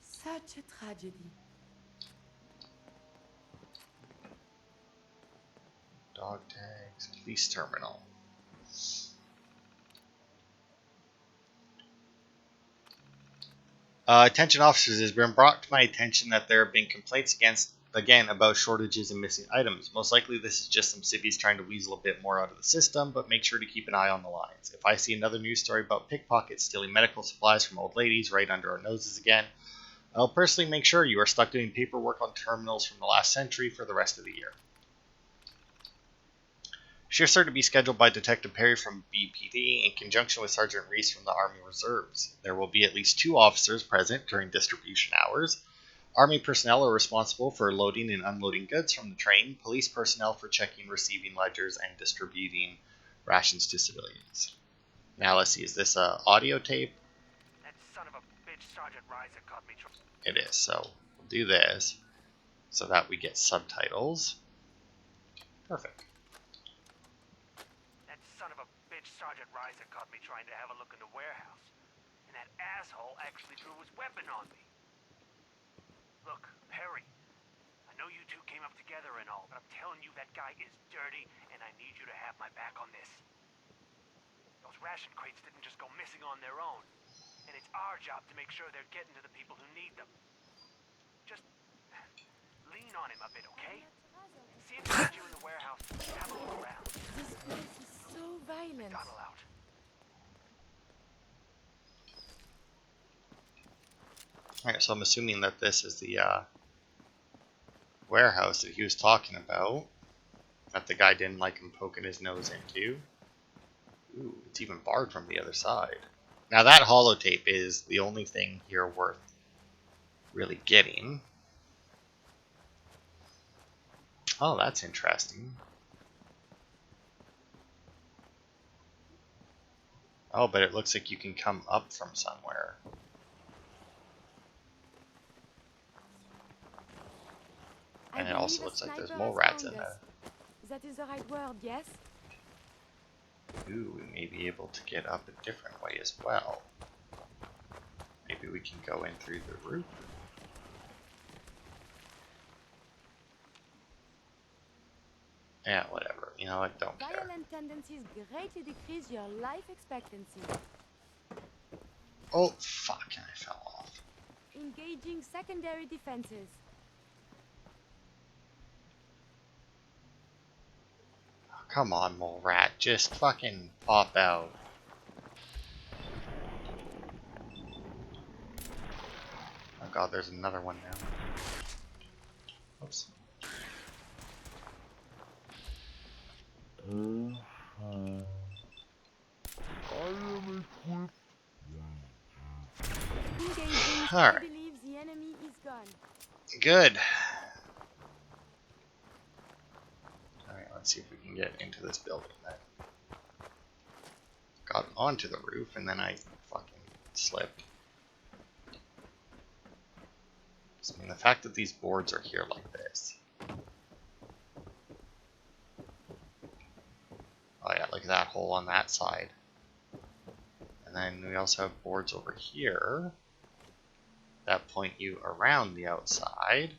S2: Such a tragedy.
S1: Dog tags, police terminal. Attention officers, it has been brought to my attention that there have been complaints again about shortages and missing items. Most likely this is just some civvies trying to weasel a bit more out of the system, but make sure to keep an eye on the lines. If I see another news story about pickpockets stealing medical supplies from old ladies right under our noses again, I'll personally make sure you are stuck doing paperwork on terminals from the last century for the rest of the year. Shifts are to be scheduled by Detective Perry from BPD in conjunction with Sergeant Reese from the Army Reserves. There will be at least 2 officers present during distribution hours. Army personnel are responsible for loading and unloading goods from the train, police personnel for checking receiving ledgers and distributing rations to civilians. Now let's see, is this a audio tape?
S8: That son of a bitch Sergeant Reiser caught me.
S1: It is, so we'll do this so that we get subtitles. Perfect.
S8: That son of a bitch Sergeant Reiser caught me trying to have a look in the warehouse. And that asshole actually drew his weapon on me. Look, Perry, I know you two came up together and all, but I'm telling you that guy is dirty, and I need you to have my back on this. Those ration crates didn't just go missing on their own, and it's our job to make sure they're getting to the people who need them. Just lean on him a bit, okay? See if he gets you in the warehouse. Have a look around.
S2: This place is so violent.
S8: Donald out.
S1: Alright, so I'm assuming that this is the warehouse that he was talking about. That the guy didn't like him poking his nose into. Ooh, it's even barred from the other side. Now that holotape is the only thing here worth really getting. Oh, that's interesting. Oh, but it looks like you can come up from somewhere. And it also looks like there's mole rats in there.
S2: That is the right word, yes?
S1: Ooh, we may be able to get up a different way as well. Maybe we can go in through the roof. Yeah, whatever. You know, I don't care.
S2: Violent tendencies greatly decrease your life expectancy.
S1: Oh, fuck, and I fell off.
S2: Engaging secondary defenses.
S1: Oh, come on, mole rat. Just fucking pop out. Oh god, there's another one now. Oops.
S2: Engaging.
S1: Alright.
S2: I believe the enemy is gone.
S1: Good. Alright, let's see if we can get into this building then. Got onto the roof and then I fucking slipped. I mean, the fact that these boards are here like this. Oh yeah, look at that hole on that side. And then we also have boards over here that point you around the outside.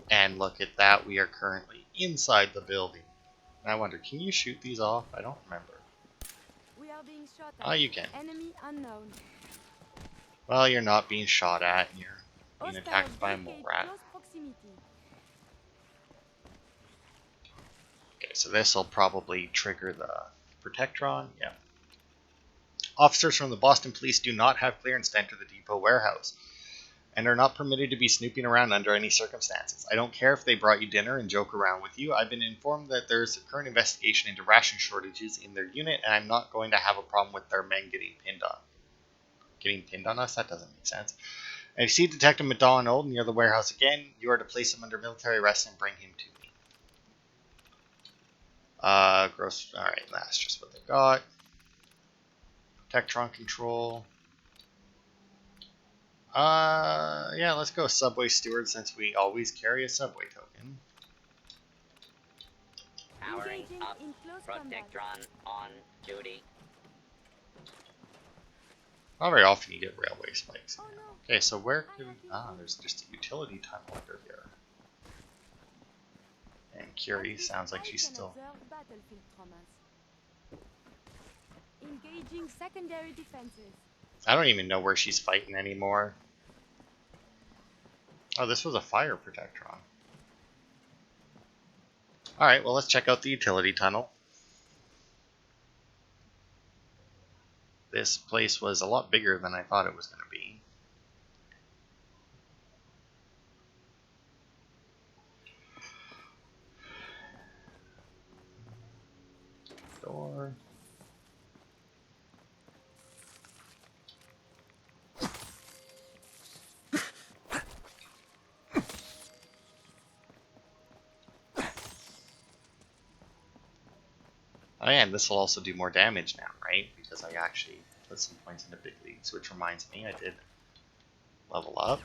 S1: And look at that, we are currently inside the building. And I wonder, can you shoot these off? I don't remember.
S2: We are being shot at.
S1: Oh, you can.
S2: Enemy unknown.
S1: Well, you're not being shot at, you're being
S2: Hostile
S1: attacked by a mole
S2: barricade
S1: rat.
S2: close proximity.
S1: Okay, so this will probably trigger the Protectron. Yeah. Officers from the Boston Police do not have clearance to enter the depot warehouse and are not permitted to be snooping around under any circumstances. I don't care if they brought you dinner and joke around with you. I've been informed that there's a current investigation into ration shortages in their unit, and I'm not going to have a problem with their men getting pinned on. Getting pinned on us? That doesn't make sense. And if you see Detective McDonald near the warehouse again, you are to place him under military arrest and bring him to me. Gross. Alright, that's just what they got. Tectron control. Yeah, let's go subway steward since we always carry a subway token.
S9: Powering
S2: Engaging
S9: up.
S2: in close combat.
S9: Protectron on duty.
S1: Not very often you get railway spikes.
S2: Oh no.
S1: Okay, so where could... Ah, there's just a utility tunnel under here. And Curie sounds like she's still...
S2: Battlefield traumas. Engaging secondary defenses.
S1: I don't even know where she's fighting anymore. Oh, this was a fire protectron. Alright, well let's check out the utility tunnel. This place was a lot bigger than I thought it was going to be. Door. Oh yeah, and this will also do more damage now, right? Because I actually put some points into big leagues, which reminds me I did level up.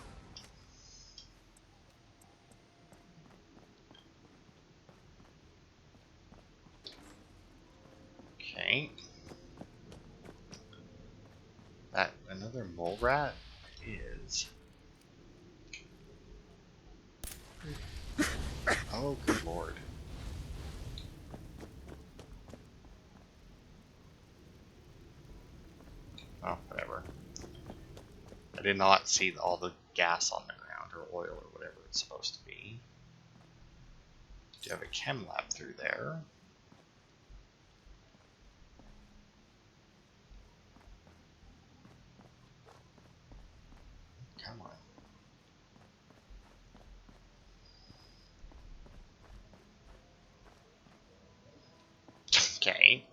S1: Okay. That another mole rat is... Oh, good lord. Oh, whatever. I did not see all the gas on the ground, or oil, or whatever it's supposed to be. Do you have a chem lab through there? Come on. Okay.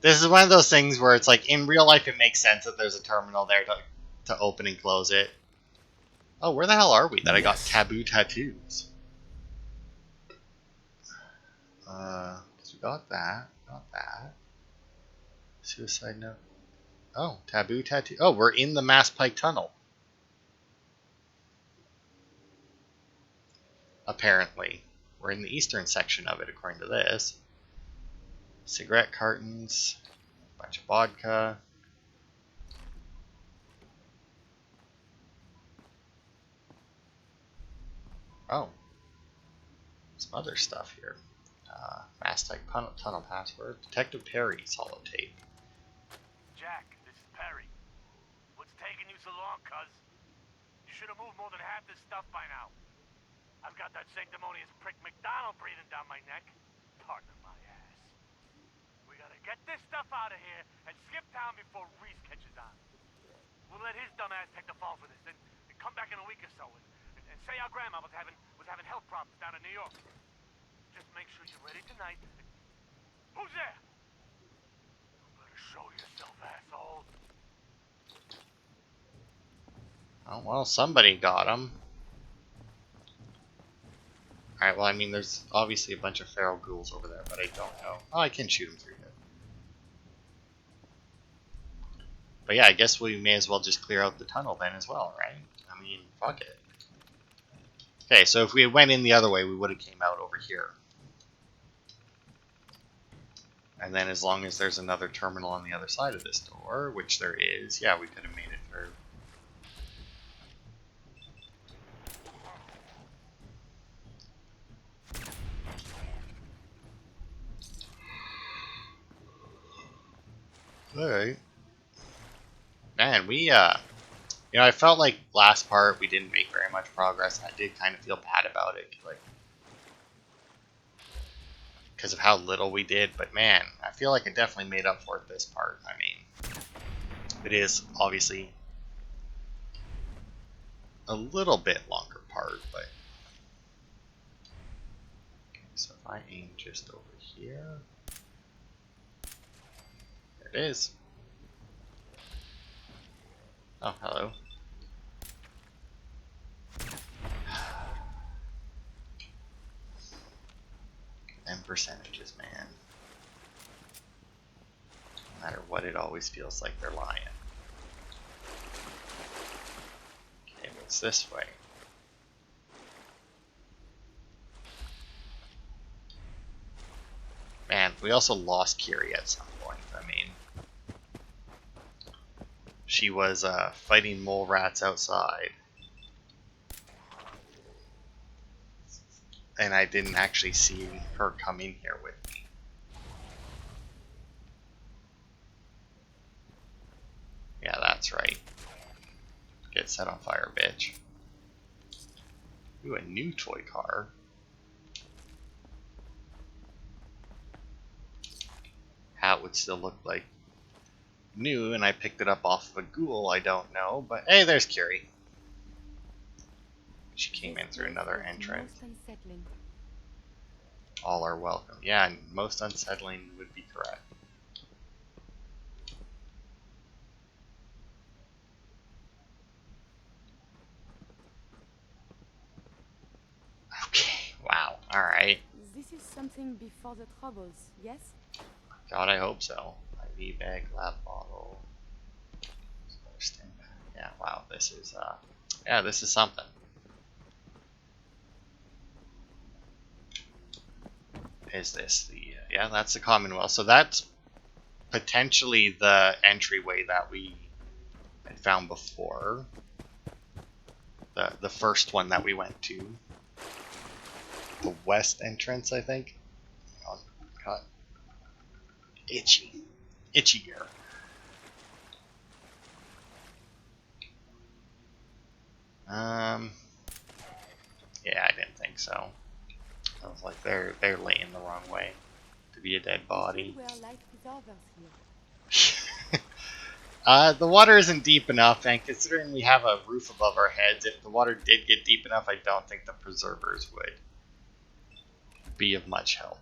S1: This is one of those things where it's like, in real life it makes sense that there's a terminal there to open and close it. Oh, where the hell are we that I got taboo tattoos? Because we got that. Suicide note. Oh, taboo tattoo. Oh, we're in the Mass Pike Tunnel. apparently. We're in the eastern section of it, according to this. Cigarette cartons, a bunch of vodka. Oh, some other stuff here. Mass-Tech tunnel password. Detective Perry's holotape.
S8: Jack, this is Perry. What's taking you so long, cuz? You should have moved more than half this stuff by now. I've got that sanctimonious prick McDonald breathing down my neck. Pardon my ass. We gotta get this stuff out of here and skip town before Reese catches on. We'll let his dumb ass take the fall for this, then come back in a week or so and say our grandma was having health problems down in New York. Just make sure you're ready tonight. Who's there? You better show yourself, asshole.
S1: Oh, well, somebody got him. Alright, well, I mean, there's obviously a bunch of feral ghouls over there, but I don't know. Oh, I can shoot them through here. But yeah, I guess we may as well just clear out the tunnel then as well, right? I mean, fuck it. Okay, so if we went in the other way, we would have came out over here. And then as long as there's another terminal on the other side of this door, which there is, yeah, we could have made it through. Alright. Man, we, you know, I felt like last part we didn't make very much progress, and I did kind of feel bad about it, like, because of how little we did, but man, I feel like I definitely made up for it this part. I mean, it is obviously a little bit longer part, but... Okay, so if I aim just over here... There it is. Oh, hello. And percentages, man. No matter what, it always feels like they're lying. Okay, what's this way? Man, we also lost Curie at some point. I mean, she was fighting mole rats outside. And I didn't actually see her come in here with me. Yeah, that's right. Get set on fire, bitch. Ooh, a new toy car. How it would still look like new, and I picked it up off of a ghoul, I don't know, but hey, there's Curie. She came in through another entrance. All are welcome. Yeah, and most unsettling would be correct. Okay, wow, alright.
S2: This is something before the troubles, yes?
S1: God, I hope so. IV bag, lab bottle. Yeah, wow, this is, yeah, this is something. Is this the, yeah, that's the Commonwealth. So that's potentially the entryway that we had found before. The first one that we went to. The west entrance, I think. Oh, God. Itchy. Itchy ear. Yeah, I didn't think so. I was like, they're laying the wrong way to be a dead body. The water isn't deep enough, and considering we have a roof above our heads, if the water did get deep enough, I don't think the preservers would be of much help.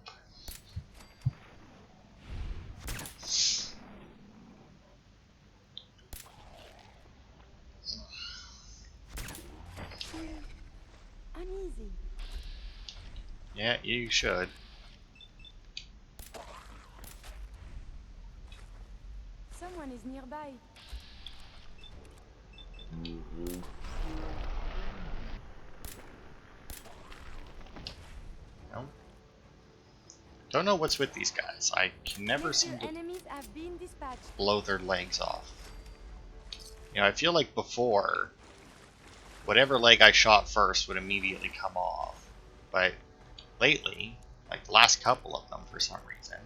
S2: Uneasy.
S1: Yeah, you should.
S2: Someone is nearby.
S1: Don't know what's with these guys. I can never seem to
S2: Enemies have been dispatched.
S1: blow their legs off. You know, I feel like before, whatever leg I shot first would immediately come off. But lately, like the last couple of them for some reason,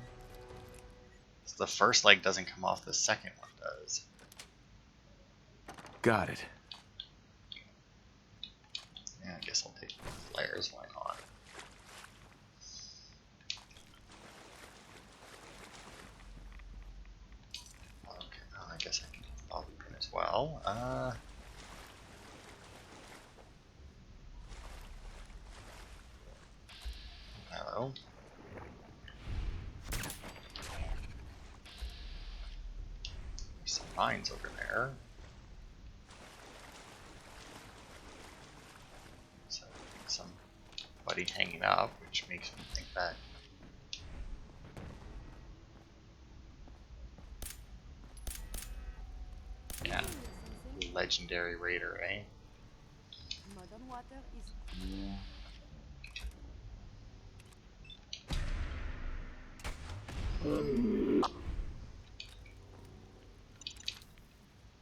S1: the first leg doesn't come off, the second one does.
S3: Got it.
S1: Yeah, I guess I'll take flares, why not? Okay, well, I guess I can do the bobby pin as well. Hello. There's some mines over there. So, somebody hanging up, which makes me think that. Yeah, legendary raider, eh?
S2: Modern water is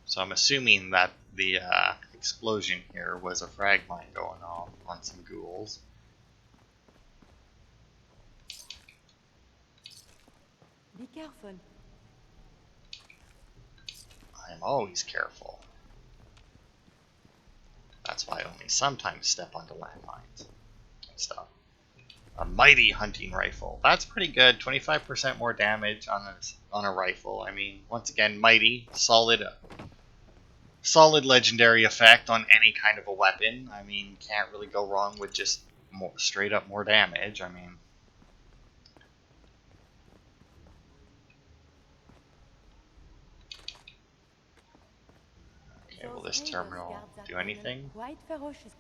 S1: So I'm assuming that the explosion here was a frag mine going off on some ghouls.
S2: be careful.
S1: I'm always careful. That's why I only sometimes step onto landmines and stuff. A mighty hunting rifle. That's pretty good. 25% more damage on a rifle. I mean, once again, mighty, solid legendary effect on any kind of a weapon. I mean, can't really go wrong with just more straight up more damage. I mean, okay, will this terminal do anything?
S2: Quite ferocious.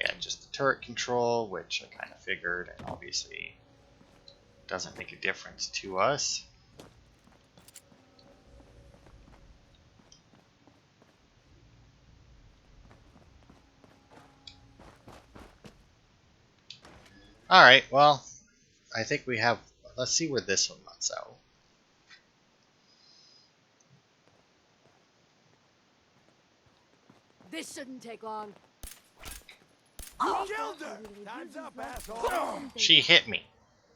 S1: Yeah, just the turret control, which I kind of figured, and obviously doesn't make a difference to us. Alright, well, I think we have... Let's see where this one lets out.
S7: This shouldn't take long.
S8: Time's up, asshole!
S1: She hit me.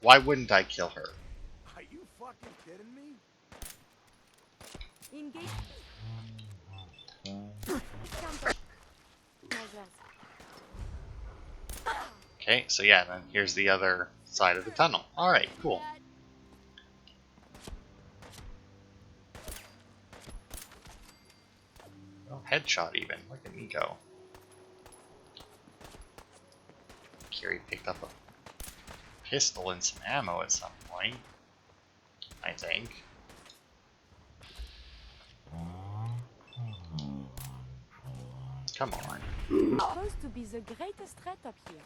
S1: Why wouldn't I kill her?
S8: Are you fucking kidding me?
S2: Engage.
S1: Okay, so yeah, then here's the other side of the tunnel. Alright, cool. Oh, headshot even. Look at me go. Curie picked up a pistol and some ammo at some point, I think. Come on.
S2: Supposed to be the greatest threat up here.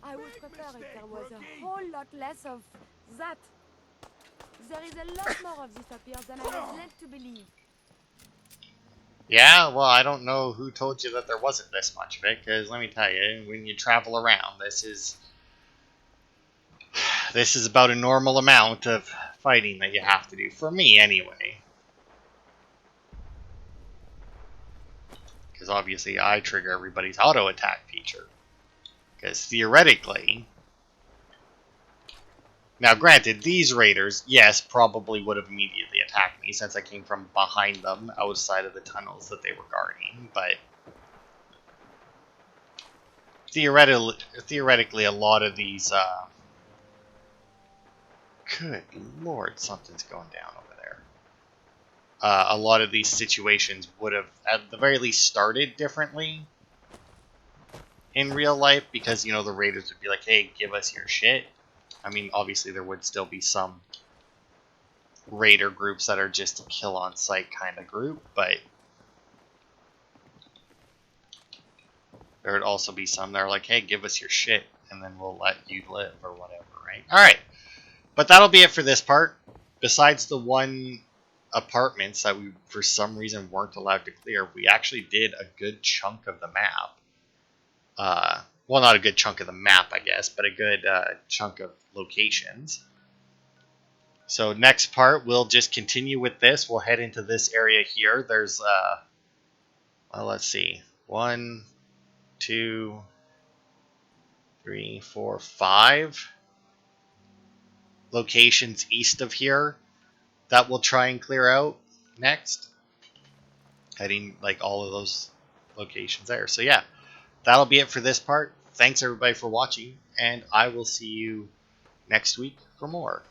S2: I would prefer if there was a whole lot less of that. There is a lot more of this up here than I was led to believe.
S1: Yeah, well, I don't know who told you that there wasn't this much of it, because let me tell you, when you travel around, this is about a normal amount of fighting that you have to do, for me anyway. Because obviously I trigger everybody's auto attack feature. Because theoretically, now granted, these raiders, yes, probably would have immediately attacked me since I came from behind them outside of the tunnels that they were guarding, but theoretically a lot of these, good lord, something's going down over there. A lot of these situations would have, at the very least, started differently in real life because, you know, the raiders would be like, hey, give us your shit. I mean, obviously there would still be some raider groups that are just a kill on sight kind of group, but there would also be some that are like, hey, give us your shit, and then we'll let you live or whatever, right? Alright, but that'll be it for this part. Besides the one apartments that we, for some reason, weren't allowed to clear, we actually did a good chunk of the map. well, not a good chunk of the map, I guess, but a good chunk of locations. So next part, we'll just continue with this. We'll head into this area here. There's, well, let's see, 1, 2, 3, 4, 5 locations east of here that we'll try and clear out next. Heading like all of those locations there. So yeah, that'll be it for this part. Thanks everybody for watching, and I will see you next week for more.